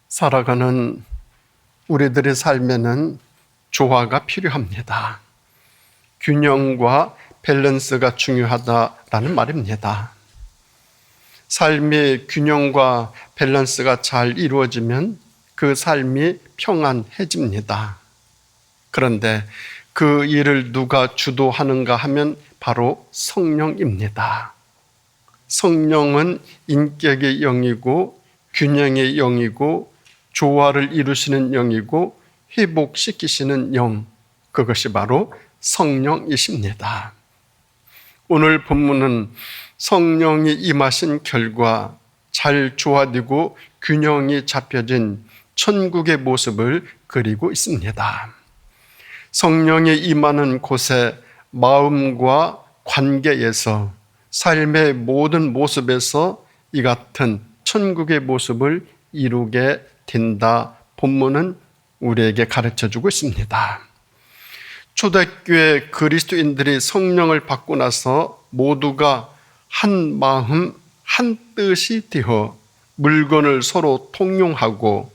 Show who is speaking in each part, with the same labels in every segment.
Speaker 1: 살아가는 우리들의 삶에는 조화가 필요합니다. 균형과 밸런스가 중요하다라는 말입니다. 삶의 균형과 밸런스가 잘 이루어지면 그 삶이 평안해집니다. 그런데 그 일을 누가 주도하는가 하면 바로 성령입니다. 성령은 인격의 영이고 균형의 영이고 조화를 이루시는 영이고 회복시키시는 영, 그것이 바로 성령이십니다. 오늘 본문은 성령이 임하신 결과 잘 조화되고 균형이 잡혀진 천국의 모습을 그리고 있습니다. 성령이 임하는 곳에 마음과 관계에서 삶의 모든 모습에서 이 같은 천국의 모습을 이루게 된다. 본문은 우리에게 가르쳐주고 있습니다. 초대교회 그리스도인들이 성령을 받고 나서 모두가 한 마음 한 뜻이 되어 물건을 서로 통용하고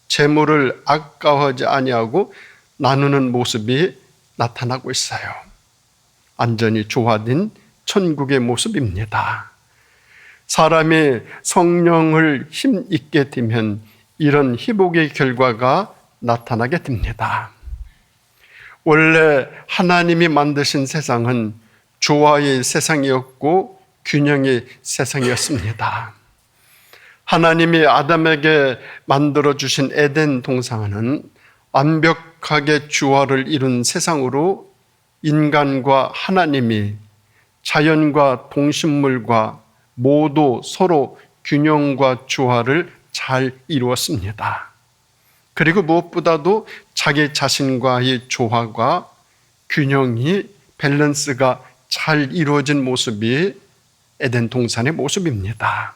Speaker 1: 재물을 아까워하지 아니하고 나누는 모습이 나타나고 있어요. 완전히 조화된 천국의 모습입니다. 사람이 성령을 힘있게 되면 이런 회복의 결과가 나타나게 됩니다. 원래 하나님이 만드신 세상은 조화의 세상이었고 균형의 세상이었습니다. 하나님이 아담에게 만들어주신 에덴 동산은 완벽하게 조화를 이룬 세상으로 인간과 하나님이 자연과 동식물과 모두 서로 균형과 조화를 잘 이루었습니다. 그리고 무엇보다도 자기 자신과의 조화가 균형이 밸런스가 잘 이루어진 모습이 에덴 동산의 모습입니다.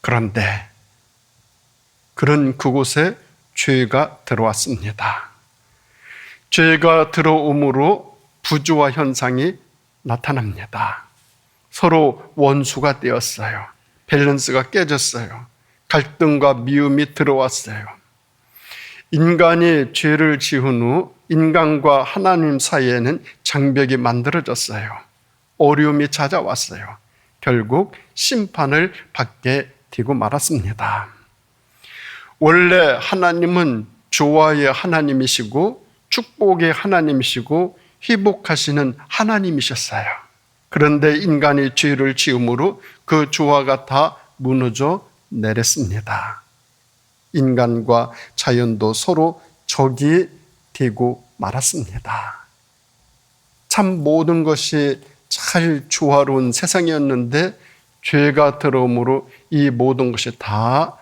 Speaker 1: 그런데 그런 그곳에 죄가 들어왔습니다. 죄가 들어옴으로 부조화 현상이 나타납니다. 서로 원수가 되었어요. 밸런스가 깨졌어요. 갈등과 미움이 들어왔어요. 인간이 죄를 지은 후 인간과 하나님 사이에는 장벽이 만들어졌어요. 어려움이 찾아왔어요. 결국 심판을 받게 되고 말았습니다. 원래 하나님은 조화의 하나님이시고 축복의 하나님이시고 회복하시는 하나님이셨어요. 그런데 인간이 죄를 지음으로 그 조화가 다 무너져 내렸습니다. 인간과 자연도 서로 적이 되고 말았습니다. 참 모든 것이 잘 조화로운 세상이었는데 죄가 들어옴으로 이 모든 것이 다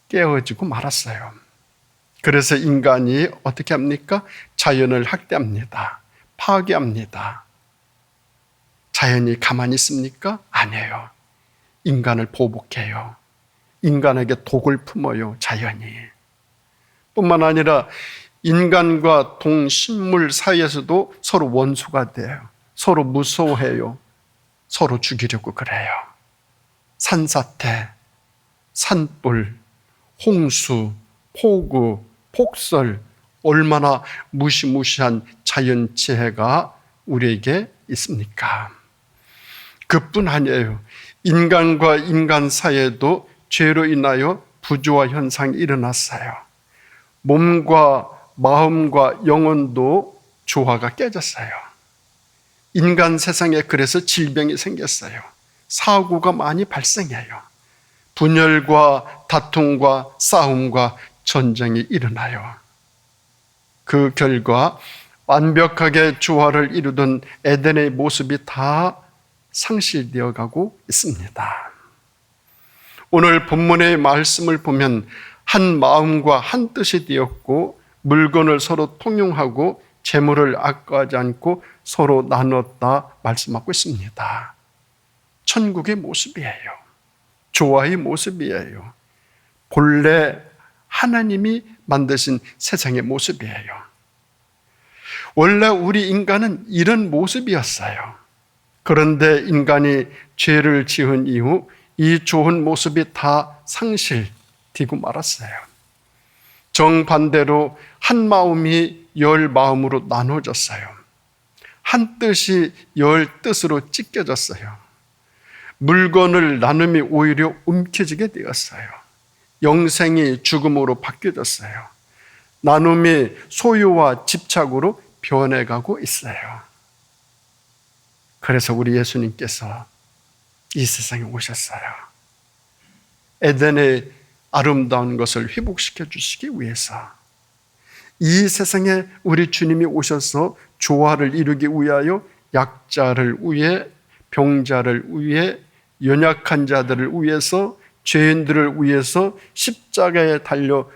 Speaker 1: 깨어지고 말았어요. 그래서 인간이 어떻게 합니까? 자연을 학대합니다. 파괴합니다. 자연이 가만히 있습니까? 아니에요. 인간을 보복해요. 인간에게 독을 품어요, 자연이. 뿐만 아니라 인간과 동식물 사이에서도 서로 원수가 돼요. 서로 무서워해요. 서로 죽이려고 그래요. 산사태, 산불, 홍수, 폭우, 폭설, 얼마나 무시무시한 자연재해가 우리에게 있습니까? 그뿐 아니에요. 인간과 인간 사이에도 죄로 인하여 부조화 현상이 일어났어요. 몸과 마음과 영혼도 조화가 깨졌어요. 인간 세상에 그래서 질병이 생겼어요. 사고가 많이 발생해요. 분열과 다툼과 싸움과 전쟁이 일어나요. 그 결과 완벽하게 조화를 이루던 에덴의 모습이 다 상실되어 가고 있습니다. 오늘 본문의 말씀을 보면 한 마음과 한 뜻이 되었고 물건을 서로 통용하고 재물을 아까워하지 않고 서로 나눴다 말씀하고 있습니다. 천국의 모습이에요. 조화의 모습이에요. 본래 하나님이 만드신 세상의 모습이에요. 원래 우리 인간은 이런 모습이었어요. 그런데 인간이 죄를 지은 이후 이 좋은 모습이 다 상실, 디고 말았어요. 정반대로 한 마음이 열 마음으로 나눠졌어요. 한 뜻이 열 뜻으로 찢겨졌어요. 물건을 나눔이 오히려 움켜쥐게 되었어요. 영생이 죽음으로 바뀌어졌어요. 나눔이 소유와 집착으로 변해가고 있어요. 그래서 우리 예수님께서 이 세상에 오셨어요. 에덴의 아름다운 것을 회복시켜 주시기 위해서. 이 세상에 우리 주님이 오셔서 조화를 이루기 위하여 약자를 위해, 병자를 위해, 연약한 자들을 위해서, 죄인들을 위해서 십자가에 달려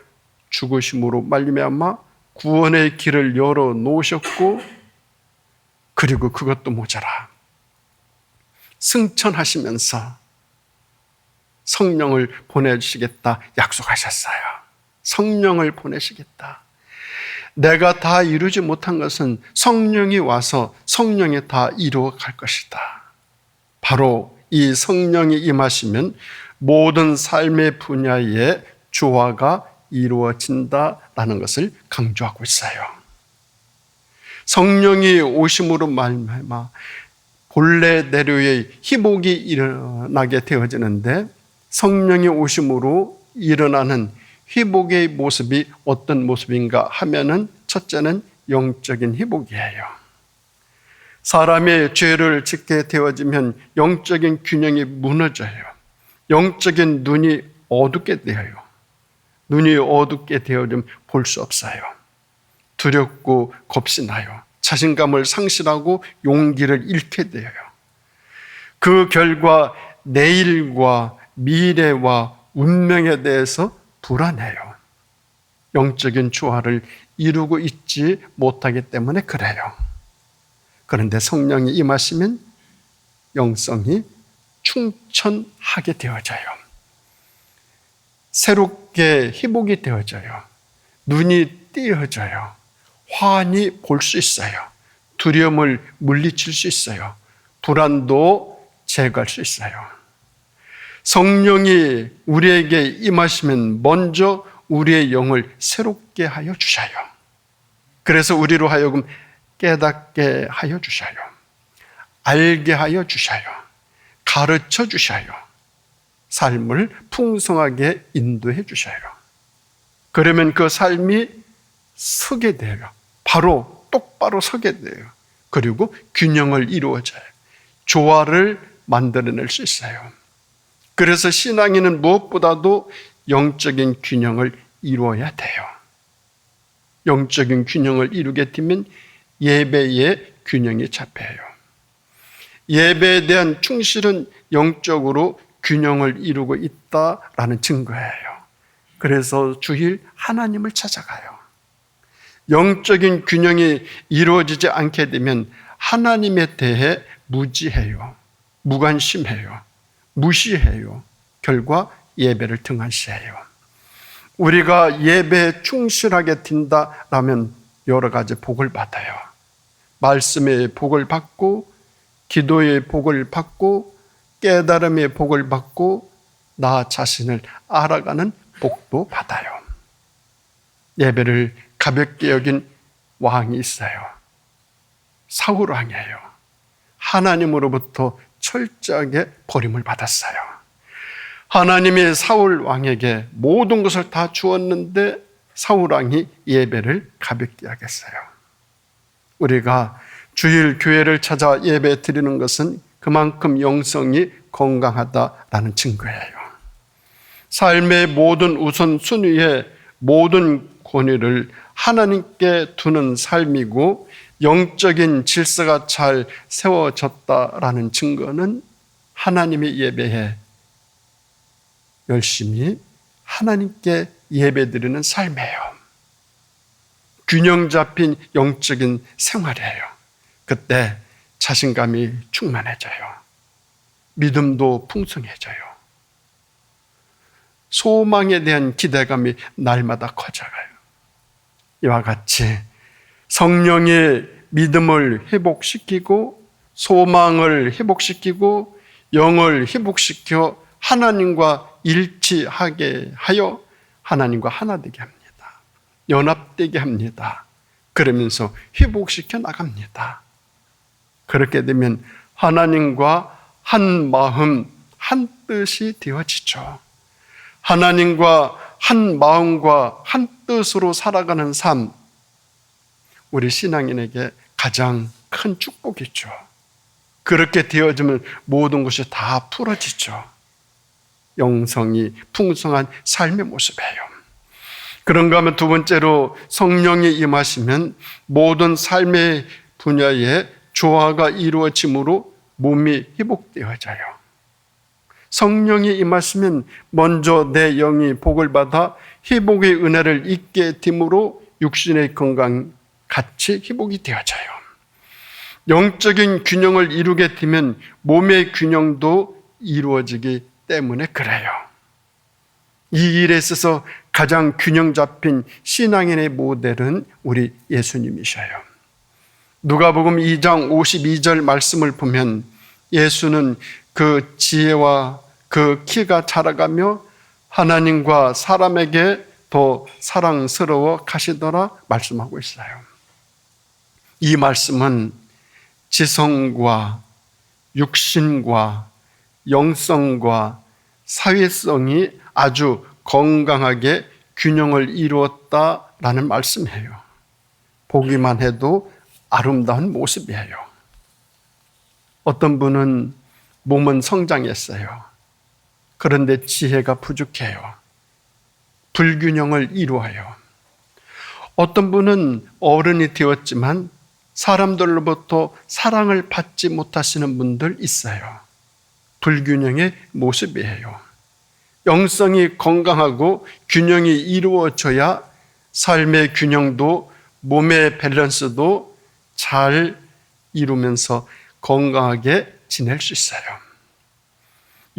Speaker 1: 죽으심으로 말미암아 구원의 길을 열어 놓으셨고, 그리고 그것도 모자라 승천하시면서 성령을 보내주시겠다 약속하셨어요. 성령을 보내시겠다. 내가 다 이루지 못한 것은 성령이 와서 성령이 다 이루어 갈 것이다. 바로 이 성령이 임하시면 모든 삶의 분야에 조화가 이루어진다라는 것을 강조하고 있어요. 성령이 오심으로 말미암아 본래 내류의 희복이 일어나게 되어지는데, 성령이 오심으로 일어나는 희복의 모습이 어떤 모습인가 하면은, 첫째는 영적인 희복이에요. 사람의 죄를 짓게 되어지면 영적인 균형이 무너져요. 영적인 눈이 어둡게 되어요. 눈이 어둡게 되어지면 볼 수 없어요. 두렵고 겁이 나요. 자신감을 상실하고 용기를 잃게 되어요. 그 결과 내일과 미래와 운명에 대해서 불안해요. 영적인 조화를 이루고 있지 못하기 때문에 그래요. 그런데 성령이 임하시면 영성이 충천하게 되어져요. 새롭게 회복이 되어져요. 눈이 띄어져요. 환히 볼 수 있어요. 두려움을 물리칠 수 있어요. 불안도 제거할 수 있어요. 성령이 우리에게 임하시면 먼저 우리의 영을 새롭게 하여 주셔요. 그래서 우리로 하여금 깨닫게 하여 주셔요. 알게 하여 주셔요. 가르쳐 주셔요. 삶을 풍성하게 인도해 주셔요. 그러면 그 삶이 서게 돼요. 바로 똑바로 서게 돼요. 그리고 균형을 이루어져요. 조화를 만들어낼 수 있어요. 그래서 신앙인은 무엇보다도 영적인 균형을 이루어야 돼요. 영적인 균형을 이루게 되면 예배의 균형이 잡혀요. 예배에 대한 충실은 영적으로 균형을 이루고 있다라는 증거예요. 그래서 주일 하나님을 찾아가요. 영적인 균형이 이루어지지 않게 되면 하나님에 대해 무지해요. 무관심해요. 무시해요. 결과 예배를 등한시해요. 우리가 예배에 충실하게 든다라면 여러 가지 복을 받아요. 말씀의 복을 받고, 기도의 복을 받고, 깨달음의 복을 받고, 나 자신을 알아가는 복도 받아요. 예배를 가볍게 여긴 왕이 있어요. 사울 왕이에요. 하나님으로부터 철저하게 버림을 받았어요. 하나님이 사울 왕에게 모든 것을 다 주었는데 사울 왕이 예배를 가볍게 하겠어요. 우리가 주일 교회를 찾아 예배 드리는 것은 그만큼 영성이 건강하다라는 증거예요. 삶의 모든 우선순위에 모든 권위를 하나님께 두는 삶이고, 영적인 질서가 잘 세워졌다라는 증거는 하나님의 예배에 열심히 하나님께 예배드리는 삶이에요. 균형 잡힌 영적인 생활이에요. 그때 자신감이 충만해져요. 믿음도 풍성해져요. 소망에 대한 기대감이 날마다 커져가요. 이와 같이 성령이 믿음을 회복시키고, 소망을 회복시키고, 영을 회복시켜 하나님과 일치하게 하여 하나님과 하나 되게 합니다. 연합되게 합니다. 그러면서 회복시켜 나갑니다. 그렇게 되면 하나님과 한 마음, 한 뜻이 되어지죠. 하나님과 한 마음과 한 뜻으로 살아가는 삶, 우리 신앙인에게 가장 큰 축복이죠. 그렇게 되어지면 모든 것이 다 풀어지죠. 영성이 풍성한 삶의 모습이에요. 그런가 하면 두 번째로 성령이 임하시면 모든 삶의 분야에 조화가 이루어짐으로 몸이 회복되어져요. 성령이 임하시면 먼저 내 영이 복을 받아 회복의 은혜를 잊게 됨으로 육신의 건강 같이 회복이 되어져요. 영적인 균형을 이루게 되면 몸의 균형도 이루어지기 때문에 그래요. 이 일에 있어서 가장 균형 잡힌 신앙인의 모델은 우리 예수님이셔요. 누가복음 2장 52절 말씀을 보면 예수는 그 지혜와 그 키가 자라가며 하나님과 사람에게 더 사랑스러워 가시더라 말씀하고 있어요. 이 말씀은 지성과 육신과 영성과 사회성이 아주 건강하게 균형을 이루었다라는 말씀이에요. 보기만 해도 아름다운 모습이에요. 어떤 분은 몸은 성장했어요. 그런데 지혜가 부족해요. 불균형을 이루어요. 어떤 분은 어른이 되었지만 사람들로부터 사랑을 받지 못하시는 분들 있어요. 불균형의 모습이에요. 영성이 건강하고 균형이 이루어져야 삶의 균형도 몸의 밸런스도 잘 이루면서 건강하게 지낼 수 있어요.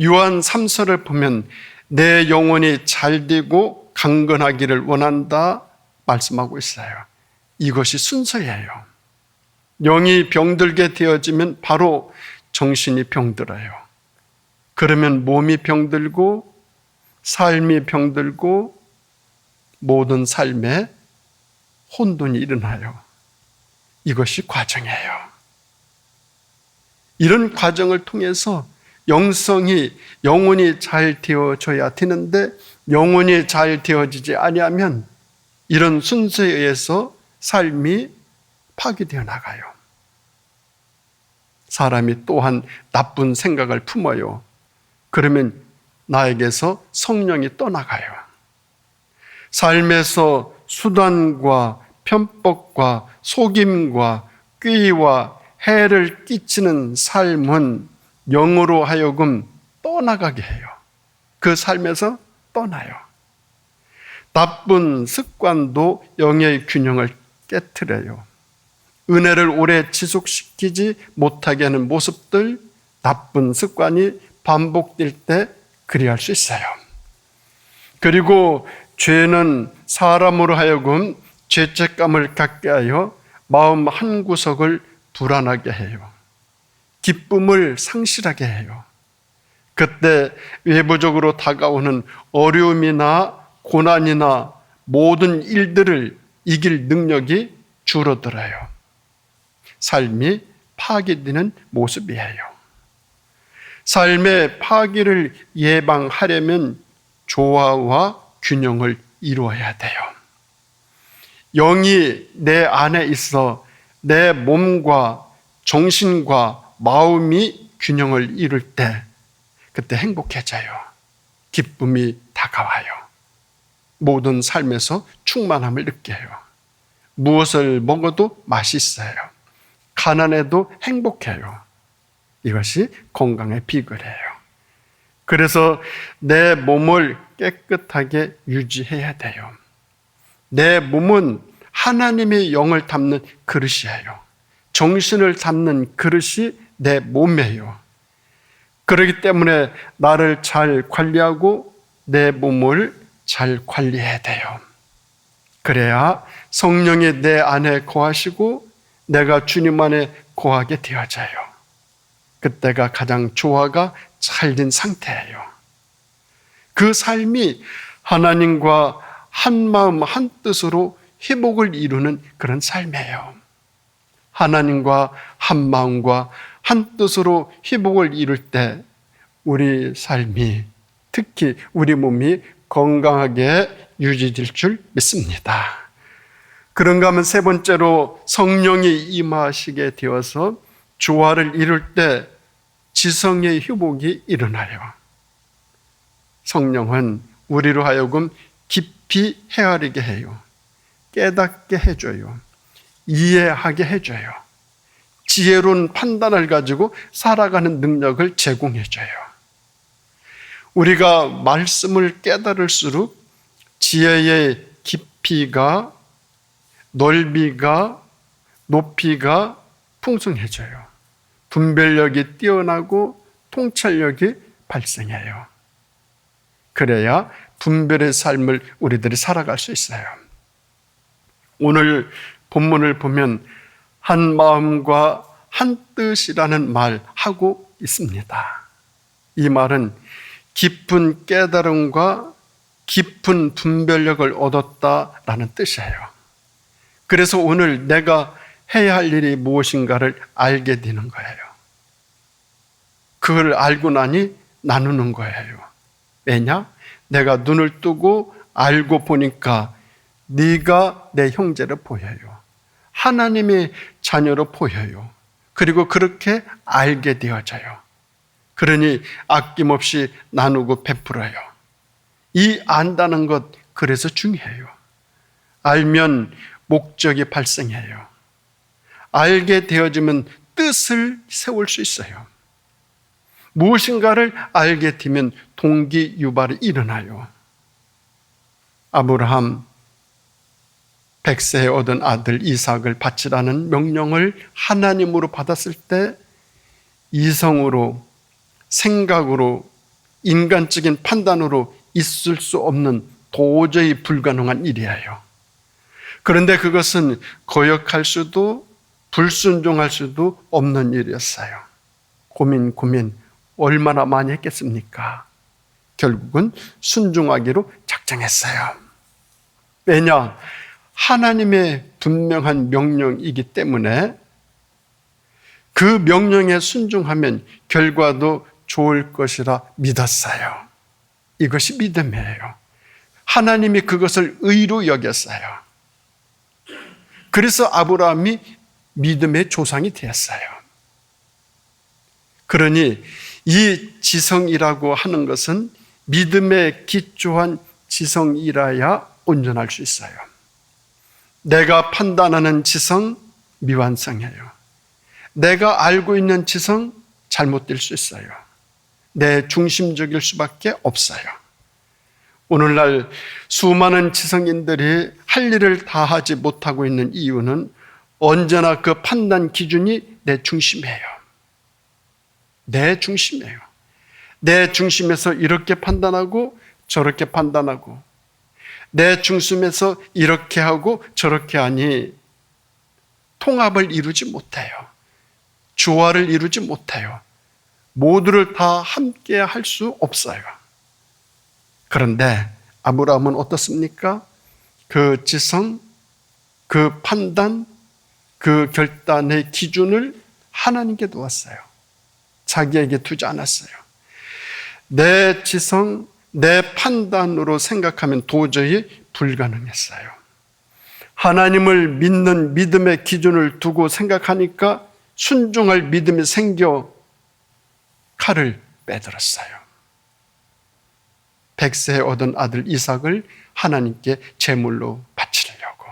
Speaker 1: 요한 3서를 보면 내 영혼이 잘되고 강건하기를 원한다 말씀하고 있어요. 이것이 순서예요. 영이 병들게 되어지면 바로 정신이 병들어요. 그러면 몸이 병들고 삶이 병들고 모든 삶에 혼돈이 일어나요. 이것이 과정이에요. 이런 과정을 통해서 영혼이 잘 되어져야 되는데 영혼이 잘 되어지지 아니하면 이런 순서에 의해서 삶이 파괴되어 나가요. 사람이 또한 나쁜 생각을 품어요. 그러면 나에게서 성령이 떠나가요. 삶에서 수단과 편법과 속임과 꾀와 해를 끼치는 삶은 영으로 하여금 떠나가게 해요. 그 삶에서 떠나요. 나쁜 습관도 영의 균형을 깨트려요. 은혜를 오래 지속시키지 못하게 하는 모습들, 나쁜 습관이 반복될 때 그리할 수 있어요. 그리고 죄는 사람으로 하여금 죄책감을 갖게 하여 마음 한구석을 불안하게 해요. 기쁨을 상실하게 해요. 그때 외부적으로 다가오는 어려움이나 고난이나 모든 일들을 이길 능력이 줄어들어요. 삶이 파괴되는 모습이에요. 삶의 파괴를 예방하려면 조화와 균형을 이루어야 돼요. 영이 내 안에 있어 내 몸과 정신과 마음이 균형을 이룰 때 그때 행복해져요. 기쁨이 다가와요. 모든 삶에서 충만함을 느껴요. 무엇을 먹어도 맛있어요. 가난해도 행복해요. 이것이 건강의 비결이에요. 그래서 내 몸을 깨끗하게 유지해야 돼요. 내 몸은 하나님의 영을 담는 그릇이에요. 정신을 담는 그릇이 내 몸이에요. 그렇기 때문에 나를 잘 관리하고 내 몸을 잘 관리해야 돼요. 그래야 성령이 내 안에 거하시고 내가 주님 안에 거하게 되어져요. 그때가 가장 조화가 잘 된 상태예요. 그 삶이 하나님과 한 마음 한 뜻으로 회복을 이루는 그런 삶이에요. 하나님과 한 마음과 한 뜻으로 회복을 이룰 때 우리 삶이, 특히 우리 몸이 건강하게 유지될 줄 믿습니다. 그런가 하면 세 번째로, 성령이 임하시게 되어서 조화를 이룰 때 지성의 회복이 일어나요. 성령은 우리로 하여금 깊이 헤아리게 해요. 깨닫게 해줘요. 이해하게 해줘요. 지혜로운 판단을 가지고 살아가는 능력을 제공해줘요. 우리가 말씀을 깨달을수록 지혜의 깊이가, 넓이가, 높이가 풍성해져요. 분별력이 뛰어나고 통찰력이 발생해요. 그래야 분별의 삶을 우리들이 살아갈 수 있어요. 오늘 본문을 보면 한 마음과 한 뜻이라는 말하고 있습니다. 이 말은 깊은 깨달음과 깊은 분별력을 얻었다라는 뜻이에요. 그래서 오늘 내가 해야 할 일이 무엇인가를 알게 되는 거예요. 그걸 알고 나니 나누는 거예요. 왜냐? 내가 눈을 뜨고 알고 보니까 네가 내 형제로 보여요. 하나님의 자녀로 보여요. 그리고 그렇게 알게 되어져요. 그러니 아낌없이 나누고 베풀어요. 이 안다는 것, 그래서 중요해요. 알면 목적이 발생해요. 알게 되어지면 뜻을 세울 수 있어요. 무엇인가를 알게 되면 동기 유발이 일어나요. 아브라함 100세에 얻은 아들 이삭을 바치라는 명령을 하나님으로 받았을 때 이성으로, 생각으로, 인간적인 판단으로 있을 수 없는 도저히 불가능한 일이에요. 그런데 그것은 거역할 수도 불순종할 수도 없는 일이었어요. 고민 얼마나 많이 했겠습니까? 결국은 순종하기로 작정했어요. 왜냐? 하나님의 분명한 명령이기 때문에 그 명령에 순종하면 결과도 좋을 것이라 믿었어요. 이것이 믿음이에요. 하나님이 그것을 의로 여겼어요. 그래서 아브라함이 믿음의 조상이 되었어요. 그러니 이 지성이라고 하는 것은 믿음에 기초한 지성이라야 온전할 수 있어요. 내가 판단하는 지성, 미완성해요. 내가 알고 있는 지성, 잘못될 수 있어요. 내 중심적일 수밖에 없어요. 오늘날 수많은 지성인들이 할 일을 다 하지 못하고 있는 이유는 언제나 그 판단 기준이 내 중심이에요. 내 중심이에요. 내 중심에서 이렇게 판단하고 저렇게 판단하고, 내 중심에서 이렇게 하고 저렇게 하니 통합을 이루지 못해요. 조화를 이루지 못해요. 모두를 다 함께 할 수 없어요. 그런데 아브라함은 어떻습니까? 그 지성, 그 판단, 그 결단의 기준을 하나님께 두었어요. 자기에게 두지 않았어요. 내 지성, 내 판단으로 생각하면 도저히 불가능했어요. 하나님을 믿는 믿음의 기준을 두고 생각하니까 순종할 믿음이 생겨 칼을 빼들었어요. 100세에 얻은 아들 이삭을 하나님께 제물로 바치려고.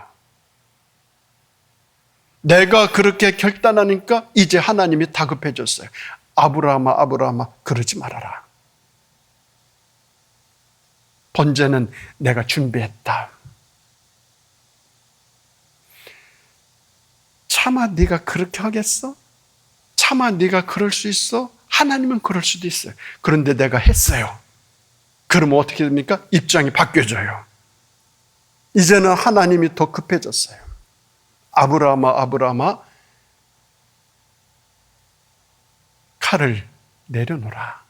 Speaker 1: 내가 그렇게 결단하니까 이제 하나님이 다급해졌어요. 아브라함아, 아브라함아, 그러지 말아라. 번제는 내가 준비했다. 차마 네가 그렇게 하겠어? 차마 네가 그럴 수 있어? 하나님은 그럴 수도 있어요. 그런데 내가 했어요. 그러면 어떻게 됩니까? 입장이 바뀌어져요. 이제는 하나님이 더 급해졌어요. 아브라함아, 아브라함아, 칼을 내려놓으라.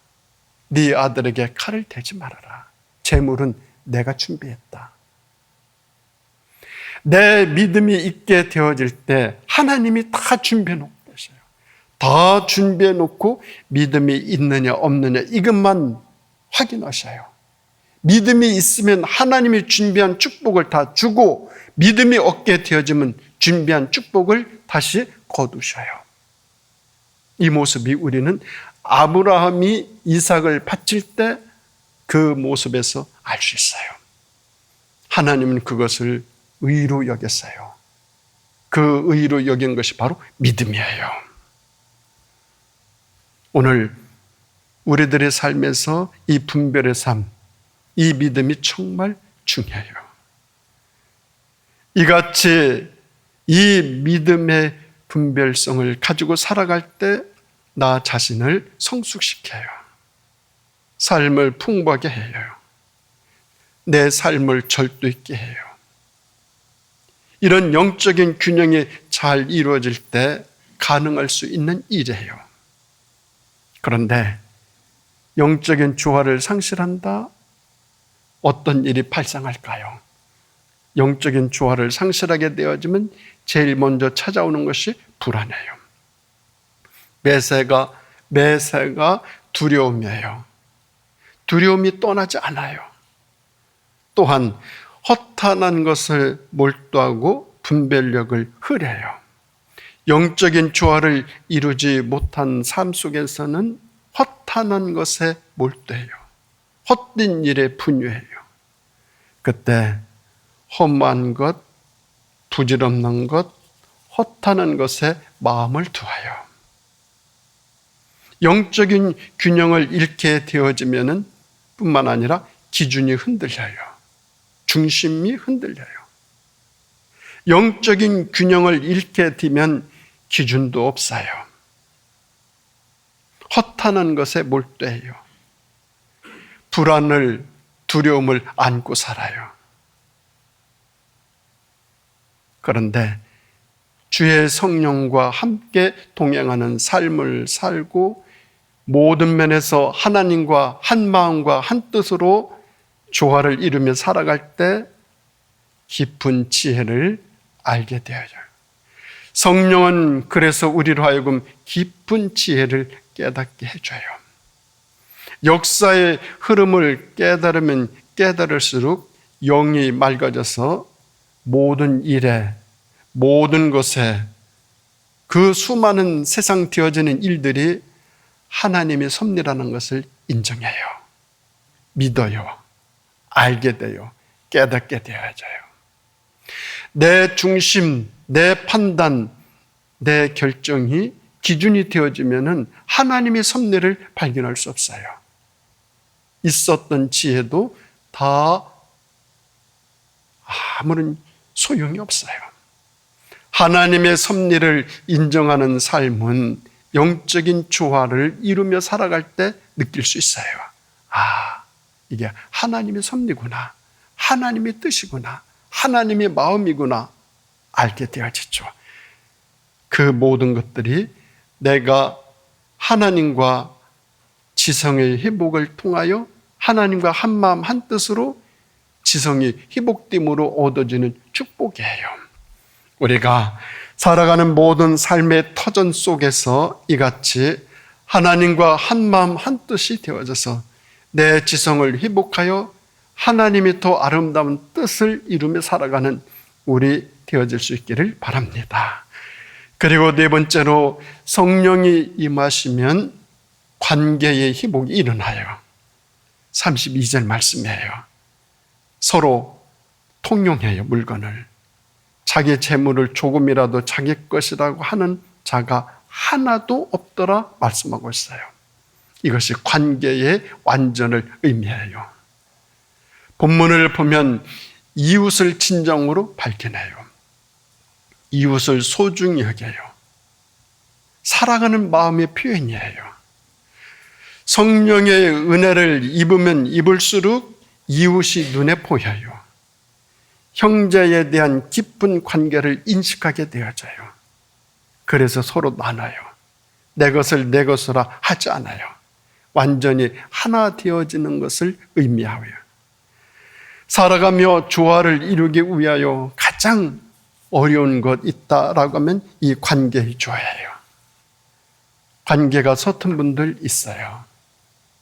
Speaker 1: 네 아들에게 칼을 대지 말아라. 재물은 내가 준비했다. 내 믿음이 있게 되어질 때 하나님이 다 준비해 놓고 계셔요. 다 준비해 놓고 믿음이 있느냐 없느냐 이것만 확인하셔요. 믿음이 있으면 하나님이 준비한 축복을 다 주고, 믿음이 없게 되어지면 준비한 축복을 다시 거두셔요. 이 모습이 우리는 아브라함이 이삭을 바칠 때 그 모습에서 알 수 있어요. 하나님은 그것을 의로 여겼어요. 그 의로 여긴 것이 바로 믿음이에요. 오늘 우리들의 삶에서 이 분별의 삶, 이 믿음이 정말 중요해요. 이같이 이 믿음의 분별성을 가지고 살아갈 때 나 자신을 성숙시켜요. 삶을 풍부하게 해요. 내 삶을 절도 있게 해요. 이런 영적인 균형이 잘 이루어질 때 가능할 수 있는 일이에요. 그런데 영적인 조화를 상실한다? 어떤 일이 발생할까요? 영적인 조화를 상실하게 되어지면 제일 먼저 찾아오는 것이 불안해요. 매사가 두려움이에요. 두려움이 떠나지 않아요. 또한 허탄한 것을 몰두하고 분별력을 흐려요. 영적인 조화를 이루지 못한 삶 속에서는 허탄한 것에 몰두해요. 헛된 일에 분유해요. 그때 험한 것, 부질없는 것, 허탄한 것에 마음을 두어요. 영적인 균형을 잃게 되어지면 뿐만 아니라 기준이 흔들려요. 중심이 흔들려요. 영적인 균형을 잃게 되면 기준도 없어요. 허탄한 것에 몰두해요. 불안을, 두려움을 안고 살아요. 그런데 주의 성령과 함께 동행하는 삶을 살고 모든 면에서 하나님과 한 마음과 한 뜻으로 조화를 이루며 살아갈 때 깊은 지혜를 알게 되어요. 성령은 그래서 우리로 하여금 깊은 지혜를 깨닫게 해줘요. 역사의 흐름을 깨달으면 깨달을수록 영이 맑아져서 모든 일에, 모든 것에 그 수많은 세상 되어지는 일들이 하나님의 섭리라는 것을 인정해요. 믿어요. 알게 돼요. 깨닫게 되어져요. 내 중심, 내 판단, 내 결정이 기준이 되어지면은 하나님의 섭리를 발견할 수 없어요. 있었던 지혜도 다 아무런 소용이 없어요. 하나님의 섭리를 인정하는 삶은 영적인 조화를 이루며 살아갈 때 느낄 수 있어요. 아, 이게 하나님의 섭리구나. 하나님의 뜻이구나. 하나님의 마음이구나. 알게 되어지죠. 그 모든 것들이 내가 하나님과 지성의 회복을 통하여 하나님과 한 마음 한 뜻으로 지성이 회복됨으로 얻어지는 축복이에요. 우리가 살아가는 모든 삶의 터전 속에서 이같이 하나님과 한 마음 한 뜻이 되어져서 내 지성을 회복하여 하나님이 더 아름다운 뜻을 이루며 살아가는 우리 되어질 수 있기를 바랍니다. 그리고 네 번째로 성령이 임하시면 관계의 회복이 일어나요. 32절 말씀이에요. 서로 통용해요, 물건을. 자기 재물을 조금이라도 자기 것이라고 하는 자가 하나도 없더라 말씀하고 있어요. 이것이 관계의 완전을 의미해요. 본문을 보면 이웃을 진정으로 밝히네요. 이웃을 소중히 여겨요. 사랑하는 마음의 표현이에요. 성령의 은혜를 입으면 입을수록 이웃이 눈에 보여요. 형제에 대한 깊은 관계를 인식하게 되어져요. 그래서 서로 나눠요. 내 것을 내 것으로 하지 않아요. 완전히 하나 되어지는 것을 의미하고요. 살아가며 조화를 이루기 위하여 가장 어려운 것 있다라고 하면 이 관계의 조화예요. 관계가 서툰 분들 있어요.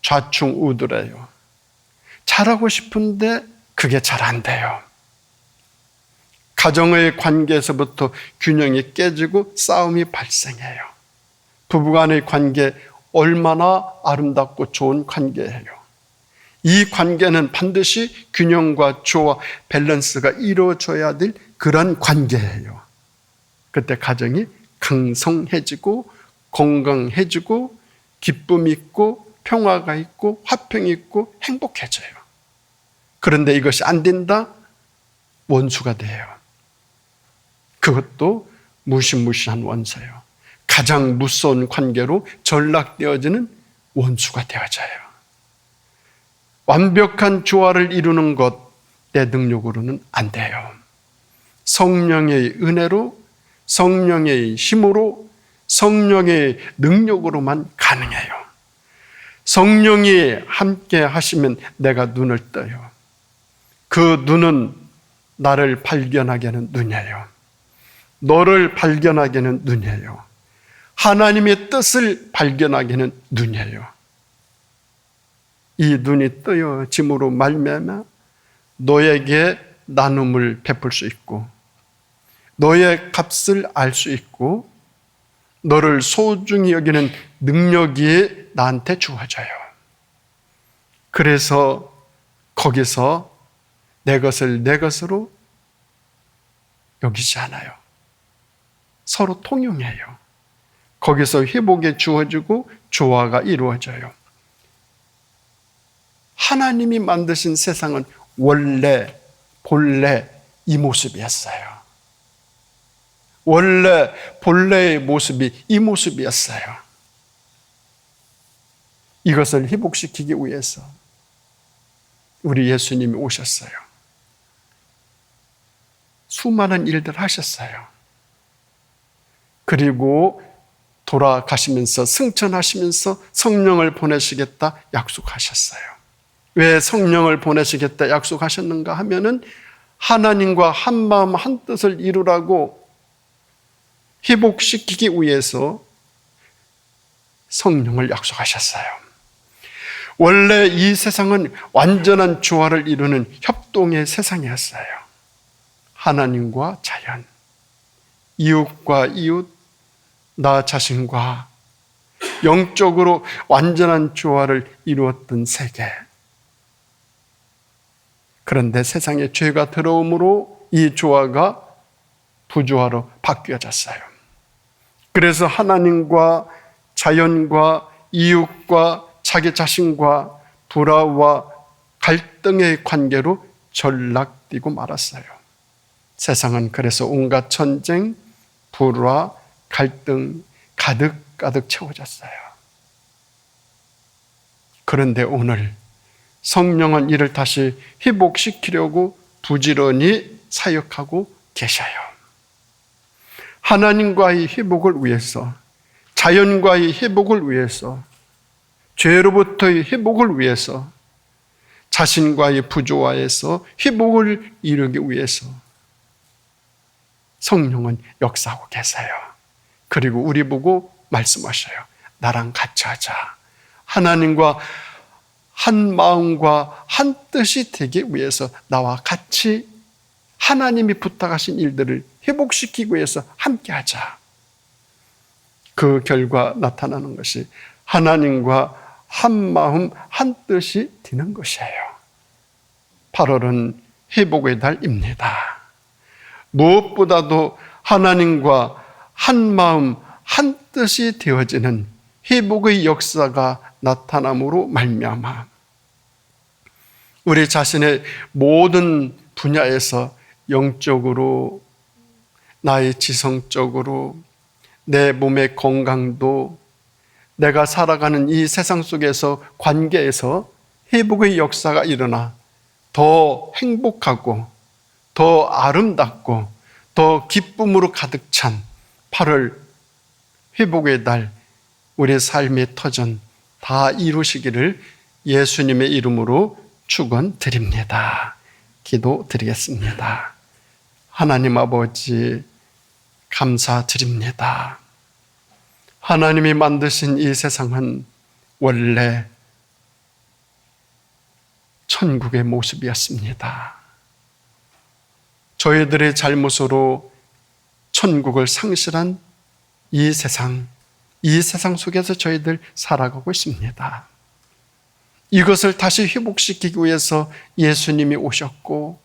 Speaker 1: 좌충우돌해요. 잘하고 싶은데 그게 잘 안 돼요. 가정의 관계에서부터 균형이 깨지고 싸움이 발생해요. 부부간의 관계 얼마나 아름답고 좋은 관계예요. 이 관계는 반드시 균형과 조화, 밸런스가 이루어져야 될 그런 관계예요. 그때 가정이 강성해지고 건강해지고 기쁨이 있고 평화가 있고 화평이 있고 행복해져요. 그런데 이것이 안 된다? 원수가 돼요. 그것도 무시무시한 원수예요. 가장 무서운 관계로 전락되어지는 원수가 되어져요. 완벽한 조화를 이루는 것 내 능력으로는 안 돼요. 성령의 은혜로, 성령의 힘으로, 성령의 능력으로만 가능해요. 성령이 함께 하시면 내가 눈을 떠요. 그 눈은 나를 발견하게 하는 눈이에요. 너를 발견하게 하는 눈이에요. 하나님의 뜻을 발견하게 하는 눈이에요. 이 눈이 뜨여짐으로 말미암아 너에게 나눔을 베풀 수 있고 너의 값을 알 수 있고 너를 소중히 여기는 능력이 나한테 주어져요. 그래서 거기서 내 것을 내 것으로 여기지 않아요. 서로 통용해요. 거기서 회복이 주어지고 조화가 이루어져요. 하나님이 만드신 세상은 원래 본래 이 모습이었어요. 원래 본래의 모습이 이 모습이었어요. 이것을 회복시키기 위해서 우리 예수님이 오셨어요. 수많은 일들 하셨어요. 그리고 돌아가시면서 승천하시면서 성령을 보내시겠다 약속하셨어요. 왜 성령을 보내시겠다 약속하셨는가 하면은 하나님과 한 마음 한 뜻을 이루라고 회복시키기 위해서 성령을 약속하셨어요. 원래 이 세상은 완전한 조화를 이루는 협동의 세상이었어요. 하나님과 자연, 이웃과 이웃, 나 자신과 영적으로 완전한 조화를 이루었던 세계. 그런데 세상에 죄가 들어옴으로 이 조화가 부조화로 바뀌어졌어요. 그래서 하나님과 자연과 이웃과 자기 자신과 불화와 갈등의 관계로 전락되고 말았어요. 세상은 그래서 온갖 전쟁, 불화, 갈등 가득 채워졌어요. 그런데 오늘 성령은 이를 다시 회복시키려고 부지런히 사역하고 계셔요. 하나님과의 회복을 위해서, 자연과의 회복을 위해서, 죄로부터의 회복을 위해서, 자신과의 부조화에서 회복을 이루기 위해서 성령은 역사하고 계세요. 그리고 우리 보고 말씀하셔요. 나랑 같이 하자. 하나님과 한 마음과 한 뜻이 되기 위해서 나와 같이 하나님이 부탁하신 일들을 회복시키기 위해서 함께하자. 그 결과 나타나는 것이 하나님과 한 마음 한 뜻이 되는 것이에요. 8월은 회복의 달입니다. 무엇보다도 하나님과 한 마음 한 뜻이 되어지는 회복의 역사가 나타남으로 말미암아 우리 자신의 모든 분야에서 영적으로, 나의 지성적으로, 내 몸의 건강도, 내가 살아가는 이 세상 속에서 관계에서 회복의 역사가 일어나 더 행복하고 더 아름답고 더 기쁨으로 가득 찬 8월 회복의 달, 우리 삶의 터전 다 이루시기를 예수님의 이름으로 축원드립니다. 기도드리겠습니다. 하나님 아버지, 감사드립니다. 하나님이 만드신 이 세상은 원래 천국의 모습이었습니다. 저희들의 잘못으로 천국을 상실한 이 세상 속에서 저희들 살아가고 있습니다. 이것을 다시 회복시키기 위해서 예수님이 오셨고,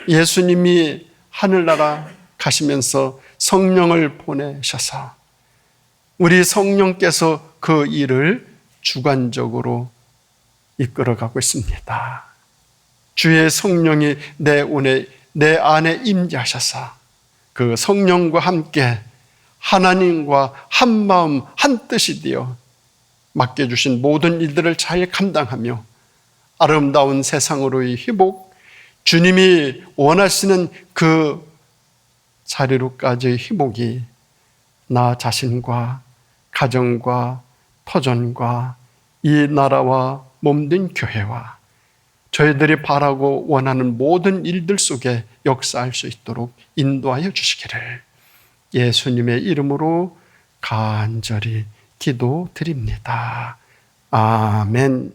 Speaker 1: 예수님이 하늘나라 가시면서 성령을 보내셔서 우리 성령께서 그 일을 주관적으로 이끌어가고 있습니다. 주의 성령이 내 안에 임재하셔서 그 성령과 함께 하나님과 한 마음 한 뜻이 되어 맡겨주신 모든 일들을 잘 감당하며 아름다운 세상으로의 회복, 주님이 원하시는 그 자리로까지의 회복이 나 자신과 가정과 터전과 이 나라와 몸된 교회와 저희들이 바라고 원하는 모든 일들 속에 역사할 수 있도록 인도하여 주시기를 예수님의 이름으로 간절히 기도드립니다. 아멘.